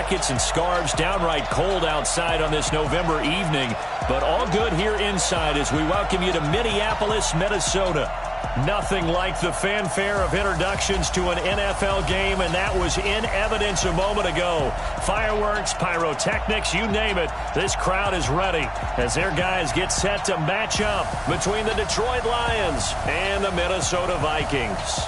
jackets and scarves, downright cold outside on this November evening, but all good here inside as we welcome you to Minneapolis, Minnesota. Nothing like the fanfare of introductions to an NFL game, and that was in evidence a moment ago. Fireworks, pyrotechnics, you name it. This crowd is ready as their guys get set to match up between the Detroit Lions and the Minnesota Vikings.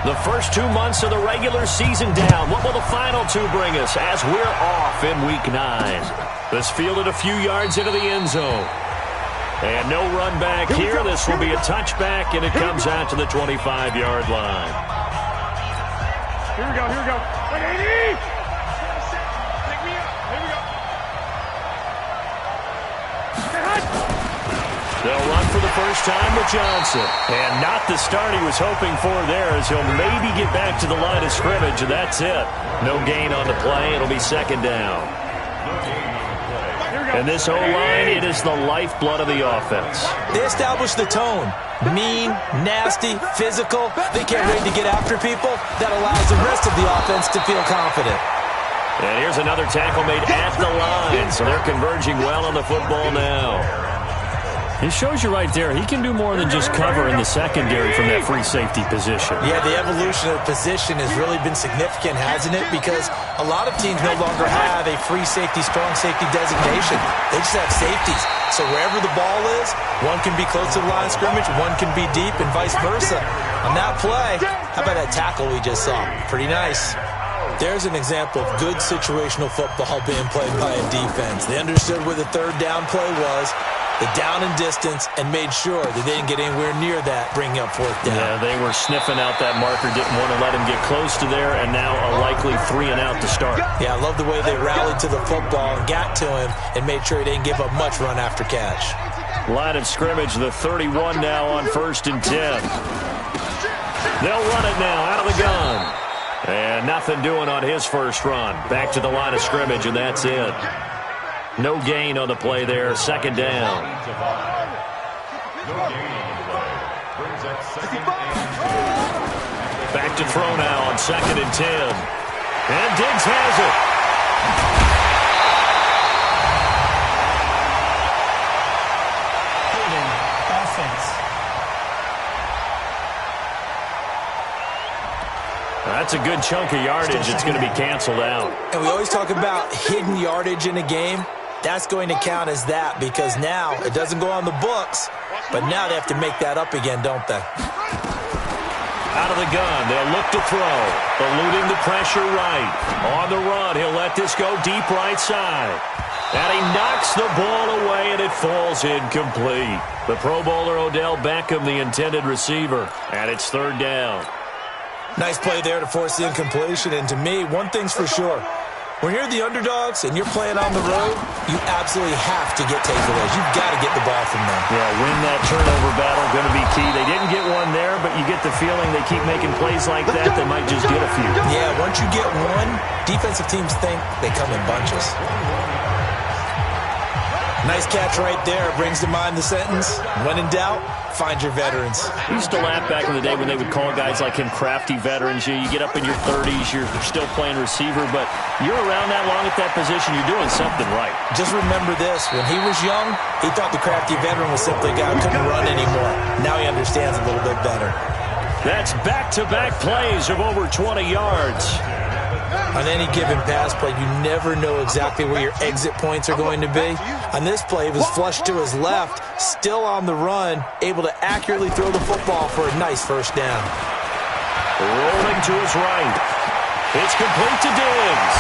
The first 2 months of the regular season down. What will the final two bring us as we're off in Week 9? This fielded a few yards into the end zone. And no run back here. This will be a touchback, and it comes out to the 25-yard line. Here we go, here we go. 180! Pick me up. Here we go. They'll run for the first time with Johnson. And not the start he was hoping for there, as he'll maybe get back to the line of scrimmage, and that's it. No gain on the play. It'll be second down. And this O-line, it is the lifeblood of the offense. They establish the tone. Mean, nasty, physical. They can't wait to get after people. That allows the rest of the offense to feel confident. And here's another tackle made at the line, so they're converging well on the football now. It shows you right there, he can do more than just cover in the secondary from that free safety position. Yeah, the evolution of position has really been significant, hasn't it? Because a lot of teams no longer have a free safety, strong safety designation. They just have safeties. So wherever the ball is, one can be close to the line of scrimmage, one can be deep, and vice versa. On that play, how about that tackle we just saw? Pretty nice. There's an example of good situational football being played by a defense. They understood where the third down play was, the down and distance, and made sure that they didn't get anywhere near that, bringing up fourth down. Yeah, they were sniffing out that marker, didn't want to let him get close to there, and now a likely 3 and out to start. Yeah, I love the way they rallied to the football and got to him and made sure he didn't give up much run after catch. Line of scrimmage, the 31 now on 1st and 10. They'll run it now out of the gun. And nothing doing on his first run. Back to the line of scrimmage, and that's it. No gain on the play there. Second down. Back to throw now on 2nd and 10. And Diggs has it. That's a good chunk of yardage. It's going to be canceled out. And we always talk about hidden yardage in a game. That's going to count as that because now it doesn't go on the books, but now they have to make that up again, don't they? Out of the gun, they'll look to throw. Eluding the pressure right. On the run, he'll let this go deep right side. And he knocks the ball away, and it falls incomplete. The Pro Bowler Odell Beckham, the intended receiver, and it's 3rd down. Nice play there to force the incompletion, and to me, one thing's for sure. When you're the underdogs and you're playing on the road, you absolutely have to get takeaways. You've got to get the ball from them. Yeah, win that turnover battle, going to be key. They didn't get one there, but you get the feeling they keep making plays like that, they might just get a few. Yeah, once you get one, defensive teams think they come in bunches. Nice catch right there. Brings to mind the sentence, when in doubt, find your veterans. We used to laugh back in the day when they would call guys like him crafty veterans. You get up in your 30s, you're still playing receiver, but you're around that long at that position, you're doing something right. Just remember this. When he was young, he thought the crafty veteran was simply a guy who couldn't run anymore. Now he understands a little bit better. That's back-to-back plays of over 20 yards. On any given pass play, you never know exactly where your exit points are going to be. On this play, he was flushed to his left, still on the run, able to accurately throw the football for a nice first down. Rolling to his right. It's complete to Diggs.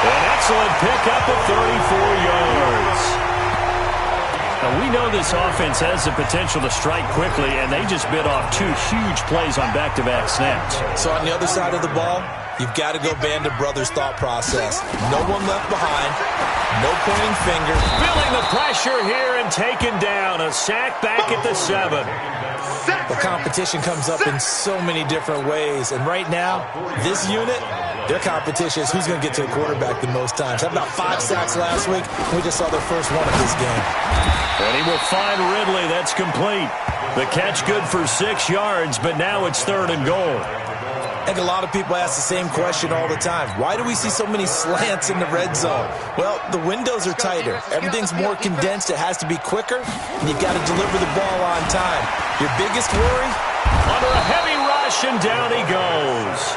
An excellent pickup of 34 yards. Now, we know this offense has the potential to strike quickly, and they just bit off 2 huge plays on back-to-back snaps. So on the other side of the ball, you've got to go Band of Brothers thought process. No one left behind. No pointing fingers. Feeling the pressure here and taken down. A sack back at the 7. The competition comes up in so many different ways. And right now, this unit, their competition is who's going to get to a quarterback the most times. Had about 5 sacks last week. We just saw their first one of this game. And he will find Ridley. That's complete. The catch good for 6 yards, but now it's 3rd and goal. I think a lot of people ask the same question all the time. Why do we see so many slants in the red zone? Well, the windows are tighter. Everything's more condensed. It has to be quicker, and you've got to deliver the ball on time. Your biggest worry? Under a heavy rush, and down he goes.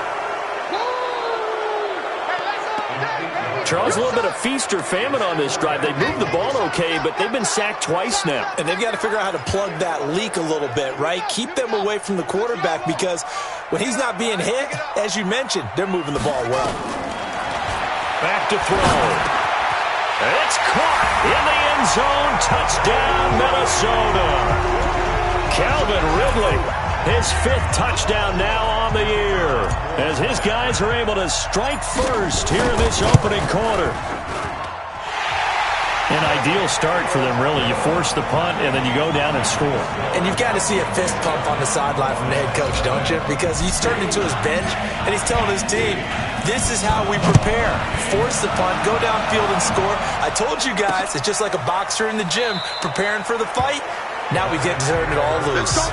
Charles, a little bit of feast or famine on this drive. They moved the ball okay, but they've been sacked twice now. And they've got to figure out how to plug that leak a little bit, right? Keep them away from the quarterback because when he's not being hit, as you mentioned, they're moving the ball well. Back to throw. It's caught in the end zone. Touchdown, Minnesota. Calvin Ridley. His 5th touchdown now on the year as his guys are able to strike first here in this opening quarter. An ideal start for them, really. You force the punt, and then you go down and score. And you've got to see a fist pump on the sideline from the head coach, don't you? Because he's turning to his bench, and he's telling his team, this is how we prepare. Force the punt, go downfield and score. I told you guys, it's just like a boxer in the gym preparing for the fight. Now we get to turn it all loose.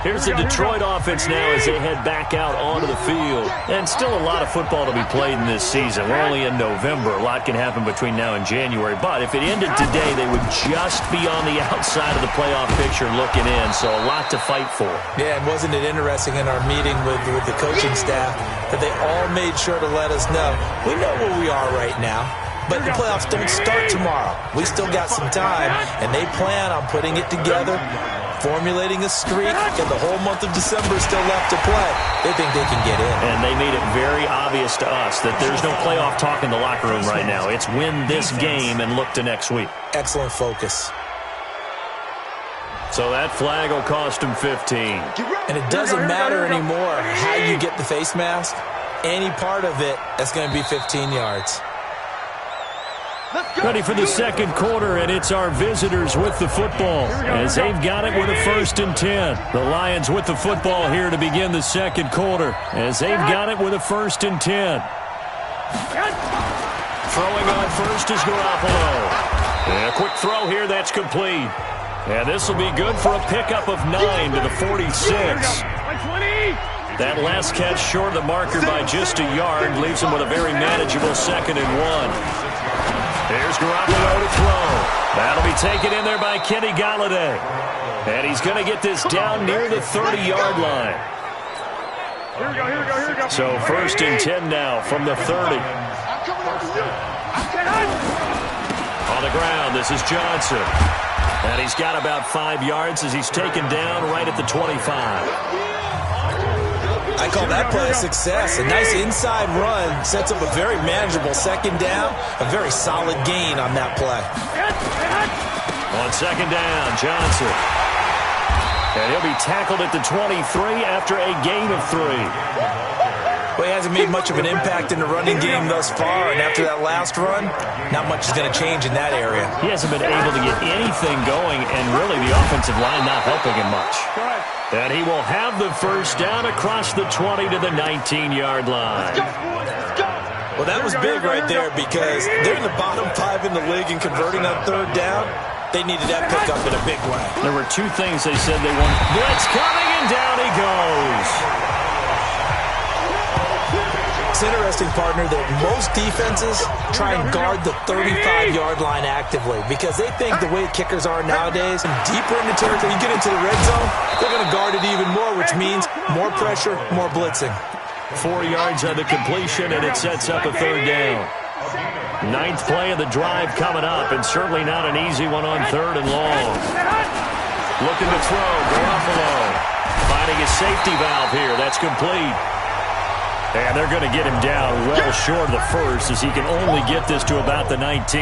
Here's the Detroit offense now as they head back out onto the field. And still a lot of football to be played in this season. We're only in November. A lot can happen between now and January. But if it ended today, they would just be on the outside of the playoff picture looking in. So a lot to fight for. Yeah, and wasn't it interesting in our meeting with the coaching staff that they all made sure to let us know, we know where we are right now. But the playoffs don't start tomorrow. We still got some time, and they plan on putting it together, formulating a streak, and the whole month of December is still left to play. They think they can get in. And they made it very obvious to us that there's no playoff talk in the locker room right now. It's win this game and look to next week. Excellent focus. So that flag will cost him 15. And it doesn't matter anymore how you get the face mask. Any part of it, that's going to be 15 yards. Ready for the second quarter, and it's our visitors with the football as they've got it with a 1st and 10. The Lions with the football here to begin the second quarter as they've got it with a 1st and 10. Throwing on first is Garoppolo. And a quick throw here, that's complete. And this will be good for a pickup of 9 to the 46. That last catch short of the marker by just a yard leaves him with a very manageable 2nd and 1. Here's Garoppolo to throw. That'll be taken in there by Kenny Golladay. And he's going to get this down near the 30-yard line. Here we go. So 1st and 10 now from the 30. On the ground, this is Johnson. And he's got about 5 yards as he's taken down right at the 25. I call that play a success. A nice inside run sets up a very manageable 2nd down. A very solid gain on that play. On 2nd down, Johnson. And he'll be tackled at the 23 after a gain of 3. Well, he hasn't made much of an impact in the running game thus far, and after that last run, not much is going to change in that area. He hasn't been able to get anything going, and really the offensive line not helping him much. And he will have the 1st down across the 20 to the 19-yard line. Well, that was big right there because they're in the bottom 5 in the league in converting on 3rd down. They needed that pickup in a big way. There were 2 things they said they wanted. Blitz coming, and down he goes. It's interesting, partner, that most defenses try and guard the 35-yard line actively because they think the way kickers are nowadays, and deeper into territory, you get into the red zone, they're going to guard it even more, which means more pressure, more blitzing. 4 yards on the completion, and it sets up a 3rd down. 9th play of the drive coming up, and certainly not an easy one on 3rd and long. Looking to throw, Garoppolo finding his safety valve here. That's complete. And they're going to get him down well short of the first, as he can only get this to about the 19.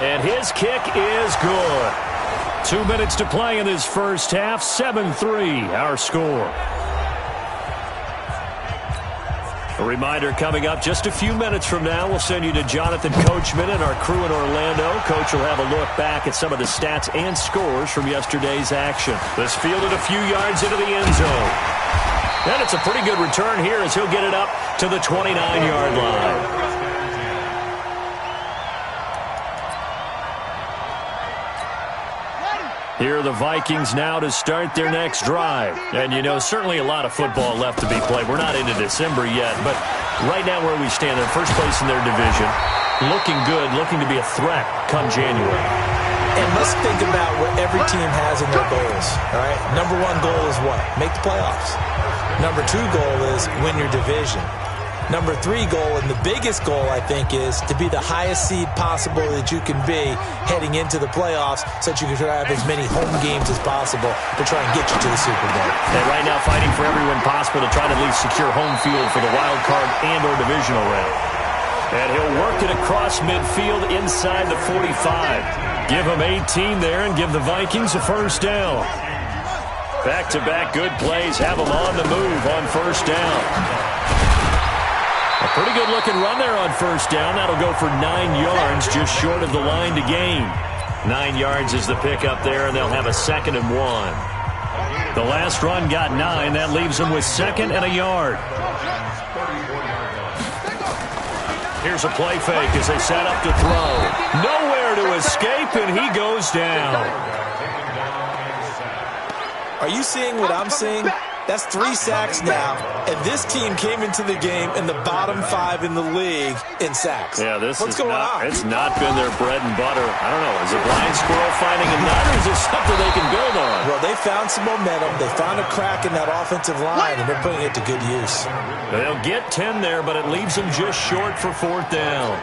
And his kick is good. 2 minutes to play in this first half. 7-3, our score. A reminder coming up just a few minutes from now. We'll send you to Jonathan Coachman and our crew in Orlando. Coach will have a look back at some of the stats and scores from yesterday's action. This fielded a few yards into the end zone. And it's a pretty good return here as he'll get it up to the 29-yard line. Here are the Vikings now to start their next drive. And, you know, certainly a lot of football left to be played. We're not into December yet, but right now where we stand, they're first place in their division. Looking good, looking to be a threat come January. And let's think about what every team has in their goals, all right? Number one goal is what? Make the playoffs. Number two goal is win your division. Number three goal, and the biggest goal, I think, is to be the highest seed possible that you can be heading into the playoffs so that you can have as many home games as possible to try and get you to the Super Bowl. And right now fighting for every win possible to try to at least secure home field for the wild card and or divisional round. And he'll work it across midfield inside the 45. Give him 18 there and give the Vikings a first down. Back-to-back good plays have them on the move on first down. A pretty good-looking run there on first down. That'll go for 9 yards, just short of the line to gain. 9 yards is the pickup there, and they'll have a 2nd and 1. The last run got 9. That leaves them with 2nd and a yard. Here's a play fake as they set up to throw. Nowhere to escape, and he goes down. Are you seeing what I'm seeing? That's 3 sacks now, and this team came into the game in the bottom 5 in the league in sacks. Yeah, What's going on? It's not been their bread and butter. I don't know. Is it blind squirrel finding a nut, or is it something they can build on? Well, they found some momentum. They found a crack in that offensive line, and they're putting it to good use. They'll get 10 there, but it leaves them just short for 4th down.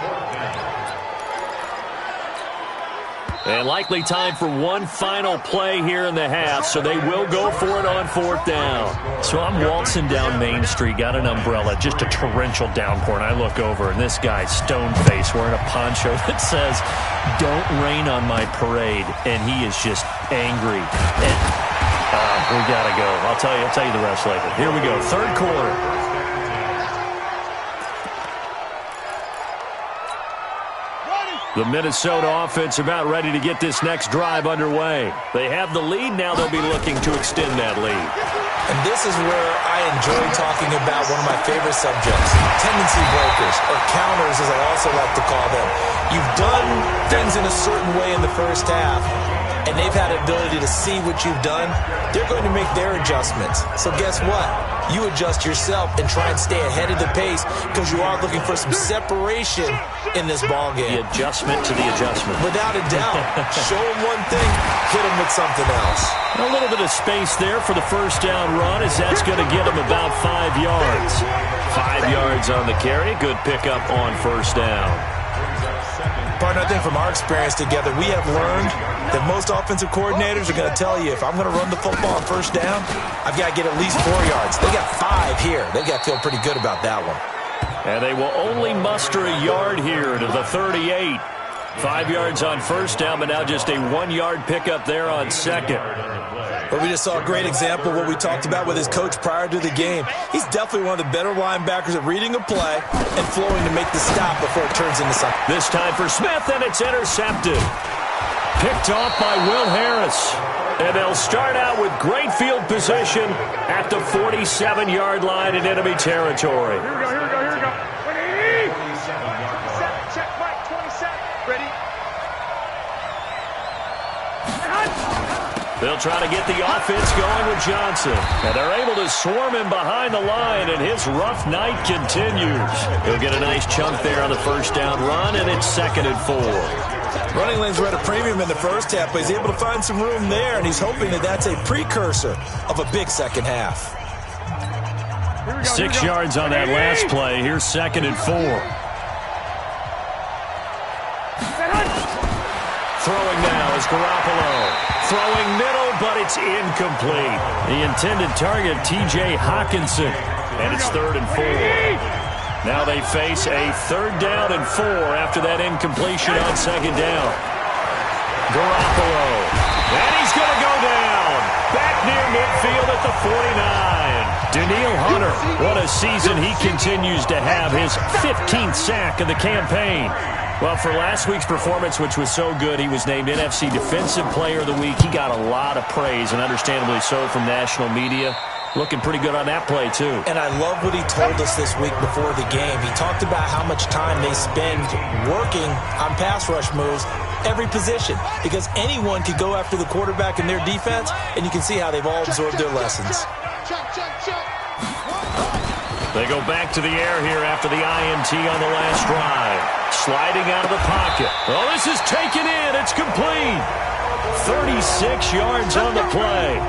And likely time for one final play here in the half, so they will go for it on 4th down. So I'm waltzing down Main Street, got an umbrella, just a torrential downpour, and I look over, and this guy's stone-faced wearing a poncho that says, "Don't rain on my parade," and he is just angry. And, we got to go. I'll tell you the rest later. Here we go, 3rd quarter. The Minnesota offense about ready to get this next drive underway. They have the lead. Now they'll be looking to extend that lead. And this is where I enjoy talking about one of my favorite subjects, tendency breakers, or counters as I also like to call them. You've done things in a certain way in the first half, and they've had the ability to see what you've done. They're going to make their adjustments. So guess what? You adjust yourself and try and stay ahead of the pace because you are looking for some separation in this ball game. The adjustment to the adjustment. Without a doubt. Show them one thing, hit them with something else. A little bit of space there for the first down run, as that's going to get them about 5 yards. 5 yards on the carry. Good pickup on first down. Partner, I think from our experience together, we have learned that most offensive coordinators are going to tell you, if I'm going to run the football on first down, I've got to get at least 4 yards. They got 5 here. They've got to feel pretty good about that one. And they will only muster a yard here to the 38. 5 yards on first down, but now just a 1-yard pickup there on 2nd. But we just saw a great example of what we talked about with his coach prior to the game. He's definitely one of the better linebackers at reading a play and flowing to make the stop before it turns into something. This time for Smith, and it's intercepted. Picked off by Will Harris. And they'll start out with great field position at the 47-yard line in enemy territory. Here we go. 180. Check, Mike, 27. Ready? They'll try to get the offense going with Johnson. And they're able to swarm him behind the line, and his rough night continues. He'll get a nice chunk there on the first down run, and it's 2nd and 4. Running lanes were at a premium in the first half, but he's able to find some room there, and he's hoping that that's a precursor of a big second half. 6 yards on that last play. Here's 2nd and 4. Throwing now is Garoppolo. Throwing middle, but it's incomplete. The intended target, T.J. Hawkinson. And it's 3rd and 4. Now they face a 3rd down and 4 after that incompletion on 2nd down. Garoppolo. And he's going to go down. Back near midfield at the 49. Daniil Hunter, what a season he continues to have. His 15th sack of the campaign. Well, for last week's performance, which was so good, he was named NFC Defensive Player of the Week. He got a lot of praise, and understandably so, from national media. Looking pretty good on that play, too. And I love what he told us this week before the game. He talked about how much time they spend working on pass rush moves, every position, because anyone could go after the quarterback in their defense, and you can see how they've all absorbed their lessons. They go back to the air here after the INT on the last drive. Sliding out of the pocket. Oh, this is taken in. It's complete. 36 yards on the play.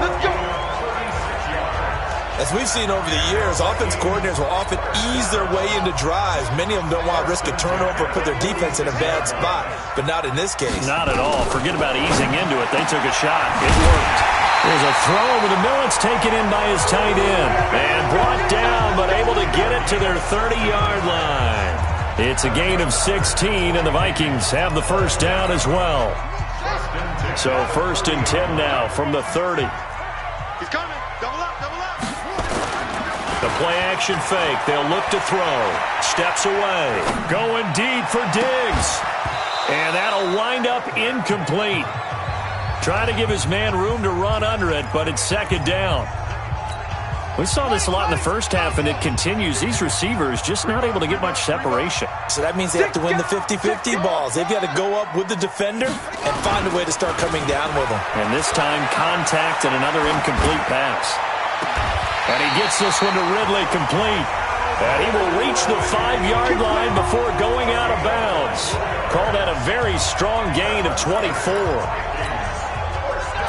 As we've seen over the years, offense coordinators will often ease their way into drives. Many of them don't want to risk a turnover or put their defense in a bad spot, but not in this case. Not at all. Forget about easing into it. They took a shot. It worked. There's a throw over the middle. It's taken in by his tight end. And brought down, but able to get it to their 30-yard line. It's a gain of 16, and the Vikings have the 1st down as well. So 1st and 10 now from the 30. He's coming. Double up, double up. The play-action fake. They'll look to throw. Steps away. Going deep for Diggs. And that'll wind up incomplete. Trying to give his man room to run under it, but it's 2nd down. We saw this a lot in the first half, and it continues. These receivers just not able to get much separation. So that means they have to win the 50-50 balls. They've got to go up with the defender and find a way to start coming down with them. And this time, contact and another incomplete pass. And he gets this one to Ridley complete. And he will reach the 5-yard line before going out of bounds. Call that a very strong gain of 24.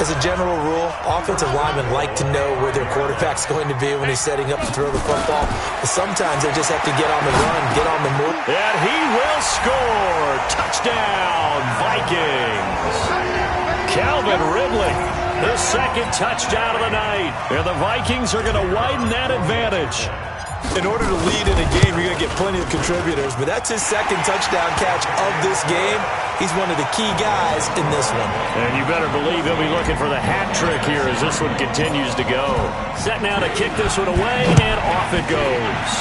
As a general rule, offensive linemen like to know where their quarterback's going to be when he's setting up to throw the football. But sometimes they just have to get on the run, get on the move. And he will score. Touchdown, Vikings. Calvin Ridley, the 2nd touchdown of the night. And the Vikings are going to widen that advantage. In order to lead in a game, you're going to get plenty of contributors, but that's his 2nd touchdown catch of this game. He's one of the key guys in this one. And you better believe he'll be looking for the hat trick here as this one continues to go. Set now to kick this one away, and off it goes.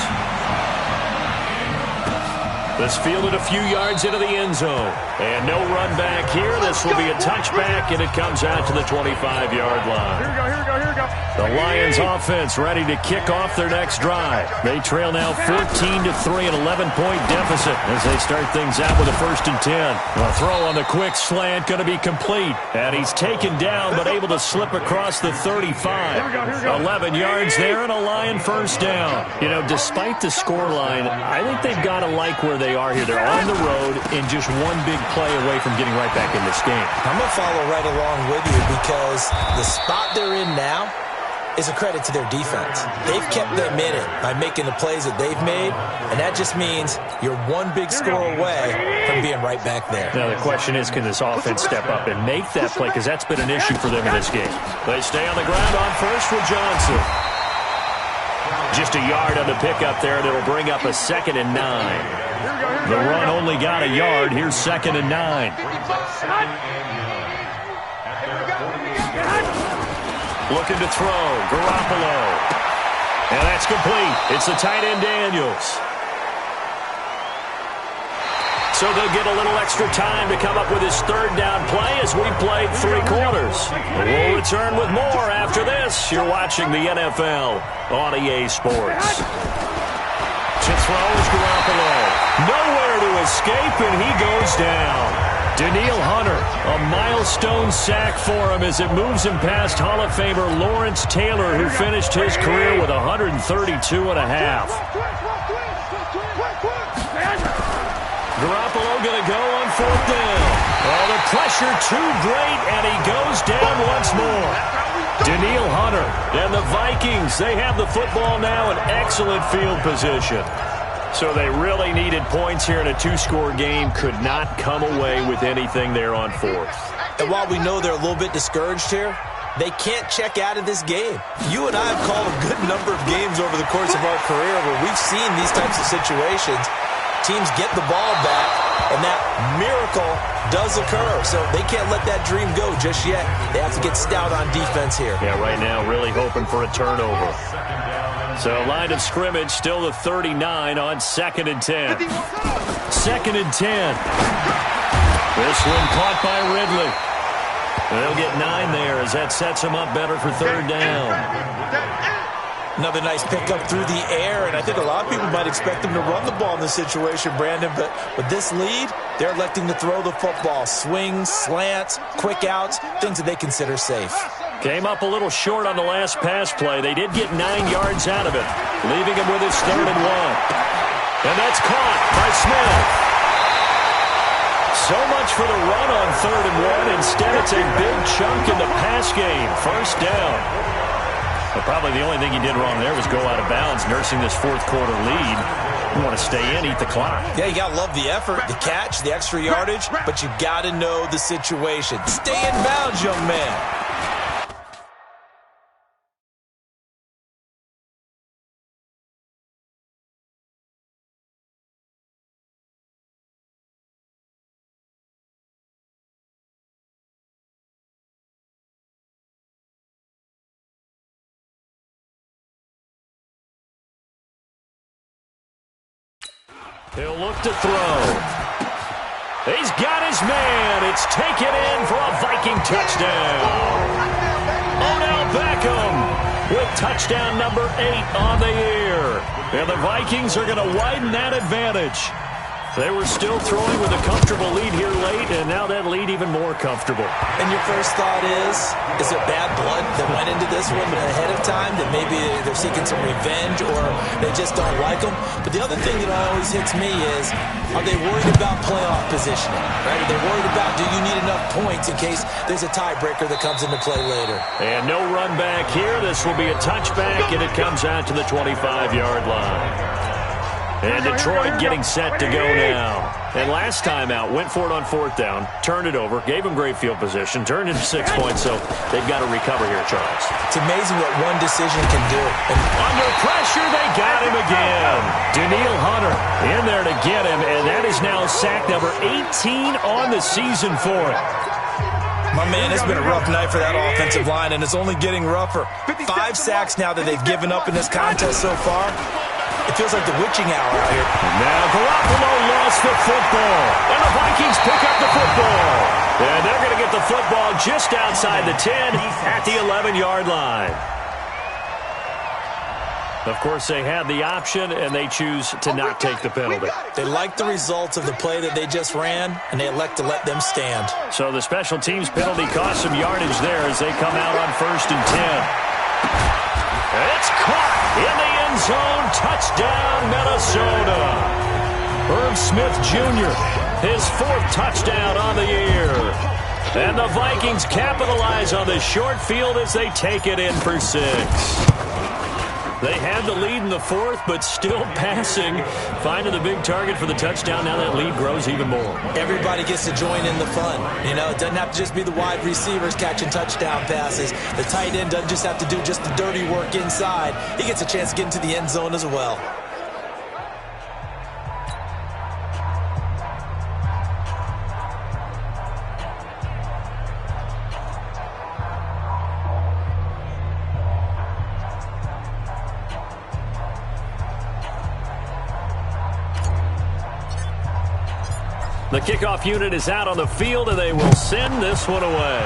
This fielded a few yards into the end zone. And no run back here. This will be a touchback, and it comes out to the 25-yard line. Here we go, here we go, here we go. The Lions offense ready to kick off their next drive. They trail now 14-3, an 11-point deficit as they start things out with a 1st and 10. A throw on the quick slant going to be complete. And he's taken down but able to slip across the 35. 11 yards there and a Lion 1st down. You know, despite the scoreline, I think they've got to like where they are here. They're on the road and just one big play away from getting right back in this game. I'm going to follow right along with you because the spot they're in now is a credit to their defense. They've kept them in it by making the plays that they've made, and that just means you're one big score away from being right back there. Now, the question is, can this offense step up and make that play? Because that's been an issue for them in this game. They stay on the ground on 1st for Johnson. Just a yard on the pickup there, and it'll bring up a 2nd and 9. The run only got a yard. Here's 2nd and 9. Looking to throw. Garoppolo. And that's complete. It's the tight end Daniels. So they'll get a little extra time to come up with his 3rd down play as we played 3 quarters. We'll return with more after this. You're watching the NFL on EA Sports. To throw is Garoppolo. Nowhere to escape, and he goes down. Daniil Hunter, a milestone sack for him as it moves him past Hall of Famer Lawrence Taylor, who finished his career with 132.5. Garoppolo going to go on 4th down. Oh, the pressure too great, and he goes down once more. Daniil Hunter and the Vikings, they have the football now in excellent field position. So they really needed points here in a two-score game. Could not come away with anything there on fourth. And while we know they're a little bit discouraged here, they can't check out of this game. You and I have called a good number of games over the course of our career where we've seen these types of situations. Teams get the ball back, and that miracle does occur. So they can't let that dream go just yet. They have to get stout on defense here. Yeah, right now really hoping for a turnover. So line of scrimmage, still the 39 on 2nd and 10. 2nd and 10. This one caught by Ridley. They'll get 9 there as that sets them up better for 3rd down. Another nice pickup through the air, and I think a lot of people might expect them to run the ball in this situation, Brandon, but with this lead, they're electing to throw the football. Swings, slants, quick outs, things that they consider safe. Came up a little short on the last pass play. They did get 9 yards out of it, leaving him with his 3rd and 1. And that's caught by Smith. So much for the run on 3rd and 1. Instead, it's a big chunk in the pass game. 1st down. But probably the only thing he did wrong there was go out of bounds, nursing this 4th quarter lead. You want to stay in, eat the clock. Yeah, you got to love the effort, the catch, the extra yardage, but you got to know the situation. Stay in bounds, young man. He'll look to throw. He's got his man. It's taken in for a Viking touchdown. Odell Beckham with touchdown number 8 on the year. And the Vikings are going to widen that advantage. They were still throwing with a comfortable lead here late, and now that lead even more comfortable. And your first thought is it bad blood that went into this one ahead of time, that maybe they're seeking some revenge or they just don't like them? But the other thing that always hits me is, are they worried about playoff positioning? Right? Are they worried about, do you need enough points in case there's a tiebreaker that comes into play later? And no run back here. This will be a touchback, and it comes out to the 25-yard line. And Detroit getting set to go now. And last time out, went for it on 4th down, turned it over, gave them great field position, turned into 6 points, so they've got to recover here, Charles. It's amazing what one decision can do. And under pressure, they got him again. Danielle Hunter in there to get him, and that is now sack number 18 on the season for him. My man, it's been a rough night for that offensive line, and it's only getting rougher. 5 sacks now that they've given up in this contest so far. It feels like the witching hour out here. Now Garoppolo lost the football, and the Vikings pick up the football. And they're going to get the football just outside the 10 at the 11-yard line. Of course, they had the option, and they choose to not take the penalty. They like the results of the play that they just ran, and they elect to let them stand. So the special teams penalty cost some yardage there as they come out on 1st and 10. It's caught in the end zone. Touchdown, Minnesota. Herb Smith Jr., his 4th touchdown on the year. And the Vikings capitalize on this short field as they take it in for 6. They had the lead in the 4th, but still passing. Finding the big target for the touchdown. Now that lead grows even more. Everybody gets to join in the fun. You know, it doesn't have to just be the wide receivers catching touchdown passes. The tight end doesn't just have to do just the dirty work inside. He gets a chance to get into the end zone as well. The kickoff unit is out on the field, and they will send this one away.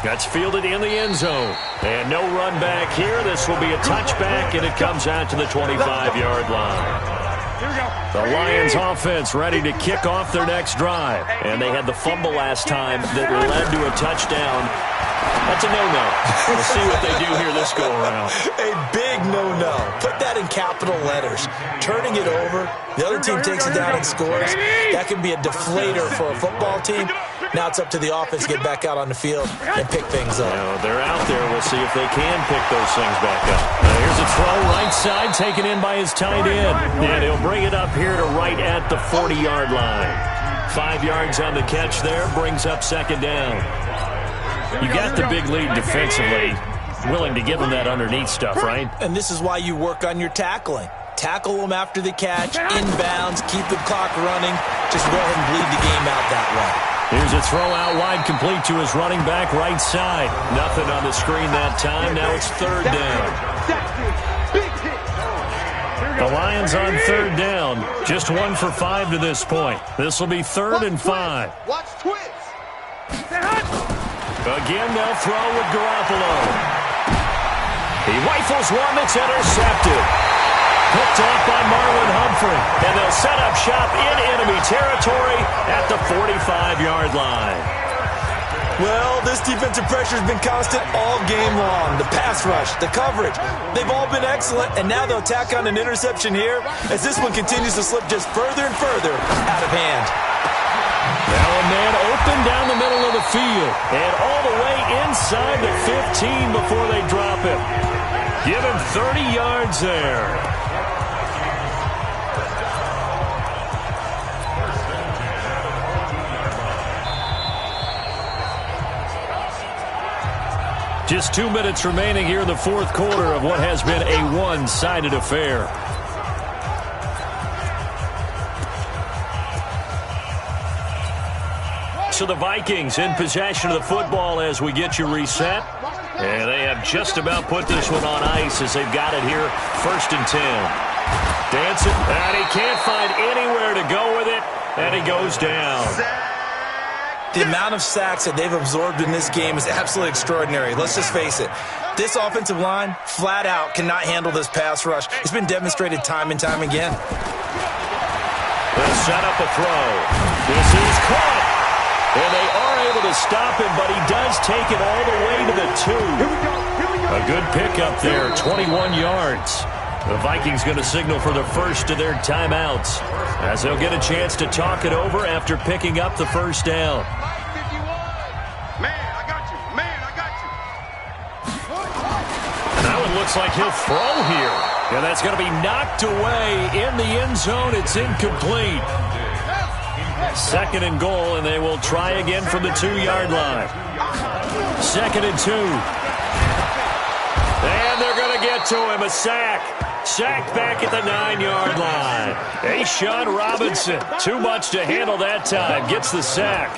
That's fielded in the end zone. And no run back here. This will be a touchback, and it comes out to the 25-yard line. The Lions offense ready to kick off their next drive. And they had the fumble last time that led to a touchdown. That's a no-no. We'll see what they do here this go-around. A big no-no. Put that in capital letters. Turning it over, the other team takes it down and scores. That can be a deflator for a football team. Now it's up to the offense to get back out on the field and pick things up. Now they're out there. We'll see if they can pick those things back up. Here's a throw right side taken in by his tight end. And he'll bring it up here to right at the 40-yard line. 5 yards on the catch there, brings up second down. You got the big lead defensively. Willing to give them that underneath stuff, right? And this is why you work on your tackling. Tackle them after the catch, inbounds, keep the clock running. Just go ahead and bleed the game out that way. Here's a throw out wide, complete to his running back right side. Nothing on the screen that time. Now it's third down. The Lions on third down. Just 1 for 5 to this point. This will be 3rd and 5. Watch twins. Again, they'll throw with Garoppolo. He rifles one that's intercepted. Picked off by Marlon Humphrey. And they'll set up shop in enemy territory at the 45-yard line. Well, this defensive pressure has been constant all game long. The pass rush, the coverage, they've all been excellent, and now they'll tack on an interception here as this one continues to slip just further and further out of hand. Now a man open down the middle of the field and all the way inside the 15 before they drop him. Give him 30 yards there. Just 2 minutes remaining here in the fourth quarter of what has been a one-sided affair. So the Vikings in possession of the football as we get you reset. And they have just about put this one on ice as they've got it here, 1st and 10. Dancing, and he can't find anywhere to go with it, and he goes down. The amount of sacks that they've absorbed in this game is absolutely extraordinary. Let's just face it. This offensive line, flat out, cannot handle this pass rush. It's been demonstrated time and time again. They'll set up a throw. This is caught. And they are able to stop him, but he does take it all the way to the 2. A good pickup there, 21 yards. The Vikings going to signal for the first of their timeouts as they'll get a chance to talk it over after picking up the first down. Man, I got you. Man, I got you. Now it looks like he'll throw here. And that's going to be knocked away in the end zone. It's incomplete. 2nd and goal, and they will try again from the 2-yard line. 2nd and 2. And they're going to get to him, a sack. Sacked back at the 9-yard line. A'Shawn Robinson, too much to handle that time, gets the sack.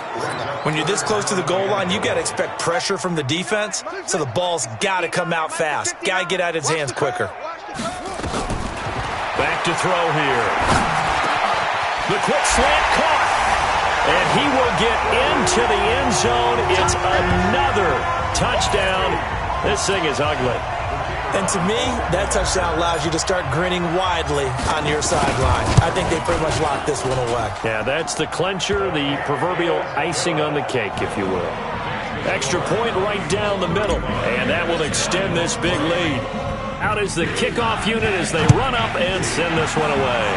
When you're this close to the goal line, you got to expect pressure from the defense, so the ball's got to come out fast. Got to get out of his hands quicker. Back to throw here. The quick slant caught. And he will get into the end zone. It's another touchdown. This thing is ugly. And to me, that touchdown allows you to start grinning widely on your sideline. I think they pretty much locked this one away. Yeah, that's the clincher, the proverbial icing on the cake, if you will. Extra point right down the middle. And that will extend this big lead. Out is the kickoff unit as they run up and send this one away.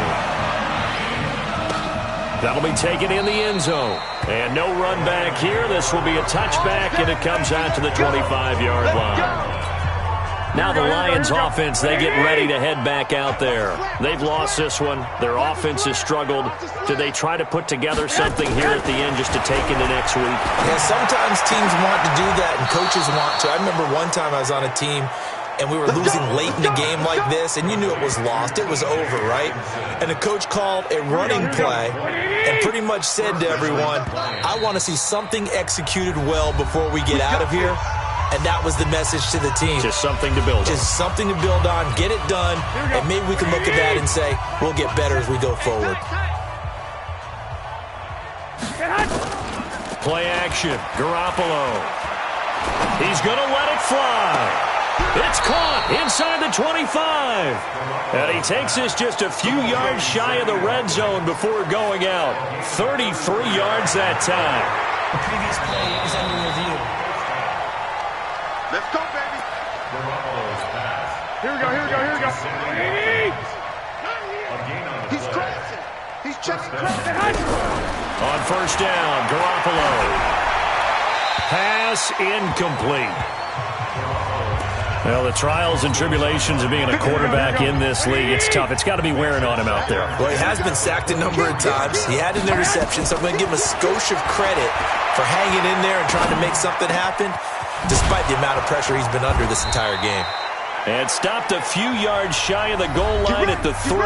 That'll be taken in the end zone. And no run back here. This will be a touchback, and it comes out to the 25-yard line. Now the Lions offense, they get ready to head back out there. They've lost this one. Their offense has struggled. Do they try to put together something here at the end just to take into next week? Yeah, sometimes teams want to do that, and coaches want to. I remember one time I was on a team, and we were losing late in a game like this, and you knew it was lost. It was over, right? And the coach called a running play and pretty much said to everyone, I want to see something executed well before we get out of here. And that was the message to the team. Just something to build on. Just something to build on, get it done, and maybe we can look at that and say, we'll get better as we go forward. Play action, Garoppolo. He's going to let it fly. It's caught inside the 25. And he takes this just a few yards shy of the red zone before going out. 33 yards that time. The previous play is under review. Let's go, baby. Here we go, here we go, here we go. He's crazy. He's checking crazy. On first down, Garoppolo. Pass incomplete. Well, the trials and tribulations of being a quarterback in this league, it's tough. It's got to be wearing on him out there. Well, he has been sacked a number of times. He had an interception, so I'm going to give him a skosh of credit for hanging in there and trying to make something happen, despite the amount of pressure he's been under this entire game. And stopped a few yards shy of the goal line at the 3.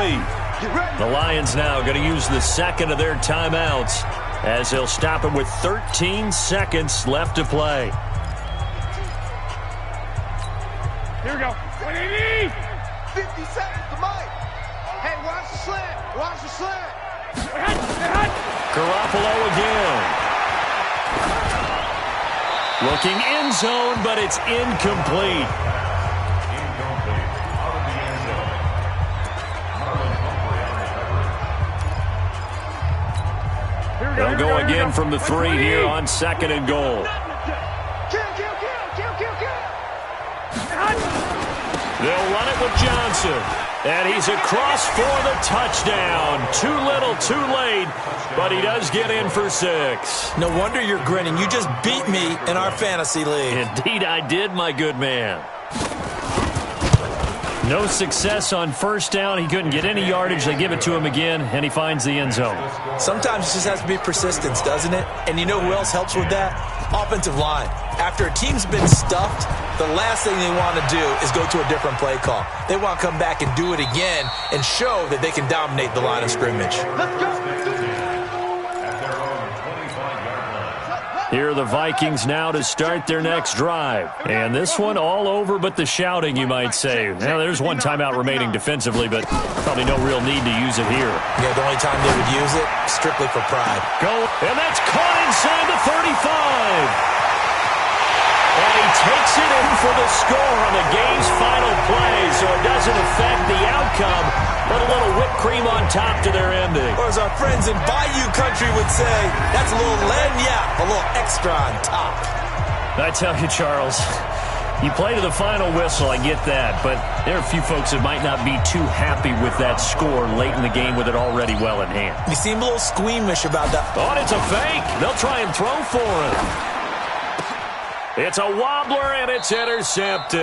The Lions now going to use the second of their timeouts as they'll stop him with 13 seconds left to play. Here we go. 180! 50 seconds to Mike. Hey, watch the slant. Watch the slant. Garoppolo again. Looking end zone, but it's incomplete. They'll go again from the 3 here on second and goal. They'll run it with Johnson. And he's across for the touchdown. Too little, too late, but he does get in for 6. No wonder you're grinning. You just beat me in our fantasy league. Indeed I did, my good man. No success on first down. He couldn't get any yardage. They give it to him again, and he finds the end zone. Sometimes it just has to be persistence, doesn't it? And you know who else helps with that? Offensive line. After a team's been stuffed, the last thing they want to do is go to a different play call. They want to come back and do it again and show that they can dominate the line of scrimmage. Let's go. Here are the Vikings now to start their next drive. And this one all over but the shouting, you might say. Now, there's one timeout remaining defensively, but probably no real need to use it here. Yeah, the only time they would use it, strictly for pride. Go, and that's caught inside the 35. And he takes it in for the score on the game's final play, so it doesn't affect the outcome, but a little whipped cream on top to their ending. Or as our friends in Bayou Country would say, that's a little lagniappe, a little extra on top. I tell you, Charles, you play to the final whistle, I get that, but there are a few folks that might not be too happy with that score late in the game with it already well in hand. You seem a little squeamish about that. Oh, it's a fake. They'll try and throw for him. It's a wobbler, and it's intercepted.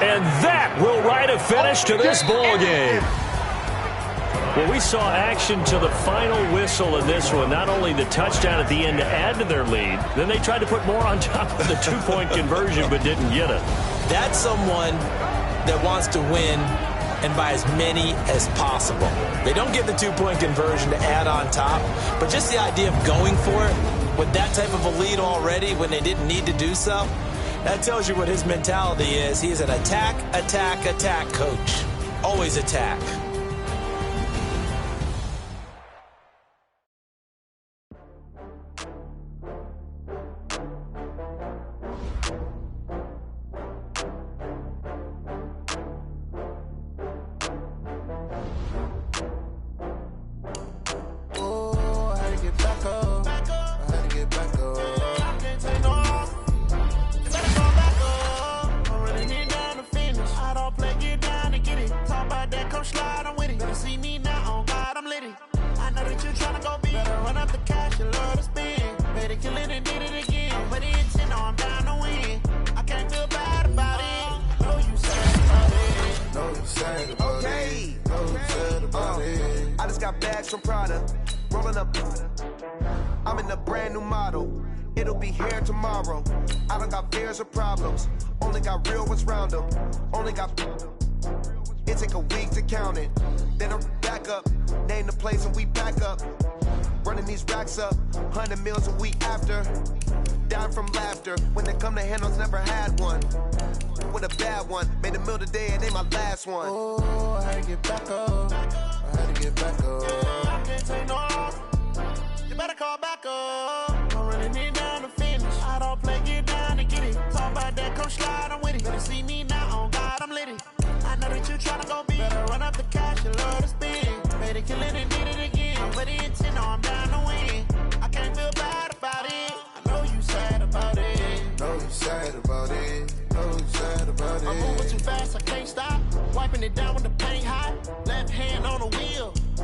And that will write a finish to this ball game. Well, we saw action to the final whistle in this one. Not only the touchdown at the end to add to their lead, then they tried to put more on top of the two-point conversion but didn't get it. That's someone that wants to win and by as many as possible. They don't get the two-point conversion to add on top, but just the idea of going for it with that type of a lead already when they didn't need to do so, that tells you what his mentality is. He is an attack, attack, attack coach. Always attack.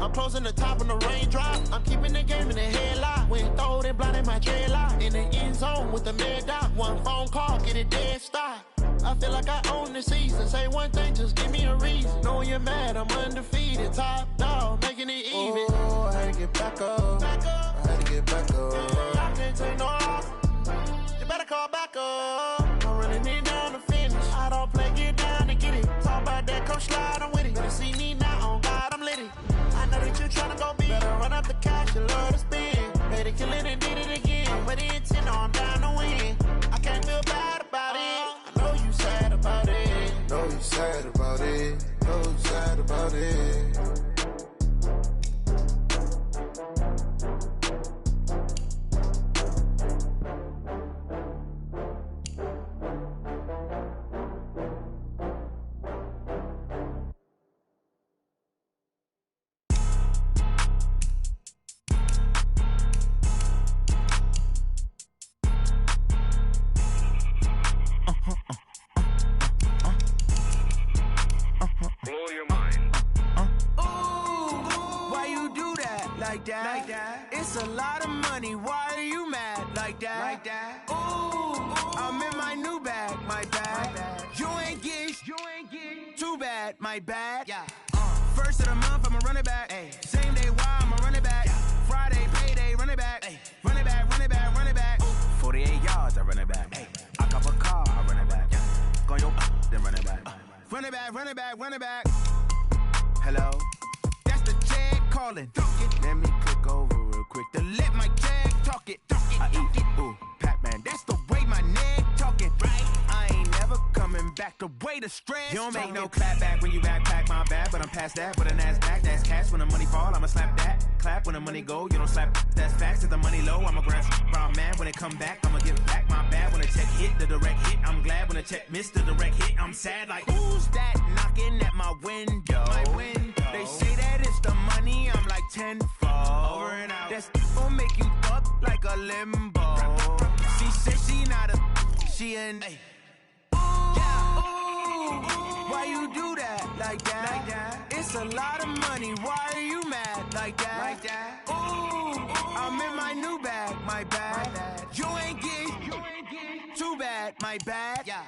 I'm closing the top on the raindrop. I'm keeping the game in the headlock. Went throw it blind in my dreadlock. In the end zone with the mad dot. One phone call, get it dead stop. I feel like I own the season. Say one thing, just give me a reason. Knowing you're mad, I'm undefeated. Top dog, making it even. Oh, I had to get back up. I had to get back up. I can't take no off. You better call back up. I'm running it down to finish. I don't play, get down to get it. Talk about that, come slide, I'm with it. Better see me now, on God, I'm lit it. I know that you tryna go big. Better run up the cash, you love to spend. Better kill it and did it again. I'm with the intent, I'm down to win. I can't feel bad about it. I know you sad about it. Know you sad about it. Know you sad about it. Blow your mind. Why you do that like that? It's a lot of money. Why are you mad like that? Ooh, I'm in my new bag, my bad. You ain't get too bad, my bad. Yeah. First of the month, I'ma run it back. Ay. Same day, why I'ma run it back. Yeah. Friday, payday, run it back. Ay. Run it back, run it back, run it back. 48 yards, I run it back. Ay. I cop a car, I run it back. Yeah. Go your then run it back. Run it back, run it back, run it back. Hello? That's the jag calling. Let me click over real quick to let my jag talk it. I eat it, ooh, Pac-Man. That's the way my neck talking, right? I ain't never coming back the way the stress. You don't make no clap back when you backpack, my bad. But I'm past that with a NASDAQ. That's cash when the money fall, I'ma slap that. Clap when the money go, you don't slap. That's facts. If the money low, I'ma grab brown man. When it come back, I'ma give back my bad. When the check hit, the direct hit, I'm glad. When the check missed the direct hit, I'm sad. Like, who's that knocking at my window? My window. They say that it's the money, I'm like tenfold. Over and out. That's gon' make you fuck like a limbo. She said she not a, she an. Ooh, yeah. Ooh, why you do that like that? It's a lot of money. Why are you mad like that? Ooh, I'm in my new bag, my bad. You ain't get too bad, my bad. Yeah.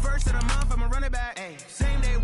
First of the month, I'ma run it back. Ay. Same day,